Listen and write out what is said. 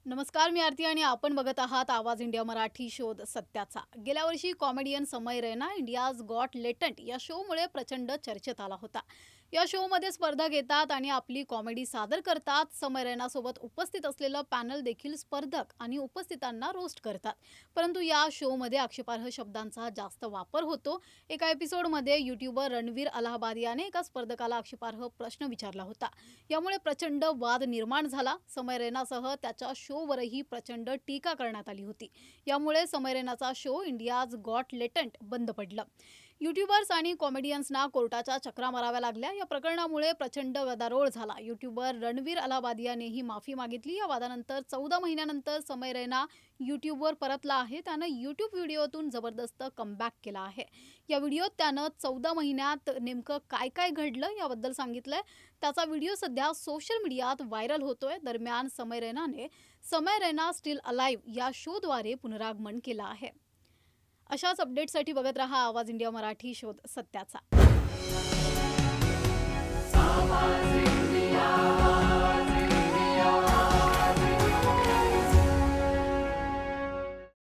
नमस्कार, मी आरती आणि आपण बघत आहात आवाज इंडिया मराठी शोध सत्याचा. गेल्या वर्षी कॉमेडियन समय रैना इंडियाज गॉट लेटंट या शोमुळे प्रचंड चर्चेत आला होता. या शोमध्ये स्पर्धा घेतात आणि आपली कॉमेडी सादर करतात. समय रैनासोबत उपस्थित असलेलं पॅनल देखील स्पर्धक आणि उपस्थितांना रोस्ट करतात. परंतु या शोमध्ये आक्षेपार्ह शब्दांचा जास्त वापर होतो. एका एपिसोडमध्ये यूट्यूबर रणवीर अलाहाबादी याने एका स्पर्धकाला आक्षेपार्ह प्रश्न विचारला होता. यामुळे प्रचंड वाद निर्माण झाला. समय रैनासह त्याच्या शोवरही प्रचंड टीका करण्यात आली होती. यामुळे समय रैनाचा शो इंडियाज गॉट लेटंट बंद पडलं. यूट्यूबर्स आणि कॉमेडियन्सना कोर्टाच्या चक्रा माराव्या लागल्या. या प्रकरणामुळे प्रचंड गदारोळ झाला. यूट्यूबर रणवीर अलाहाबादी यानेही माफी मागितली. या वादानंतर 14 महिन्यानंतर समय रैना यूट्यूबवर परतला आहे. त्यानं यूट्यूब व्हिडिओतून जबरदस्त कमबॅक केला आहे. या व्हिडिओत त्यानं 14 महिन्यात नेमकं काय काय घडलं याबद्दल सांगितलंय. त्याचा व्हिडिओ सध्या सोशल मीडियात व्हायरल होतोय. दरम्यान समय रैनाने समय रैना स्टील अलाइव्ह या शोद्वारे पुनरागमन केलं आहे. अशाच अपडेट्ससाठी बघत रहा आवाज इंडिया मराठी शोध सत्याचा.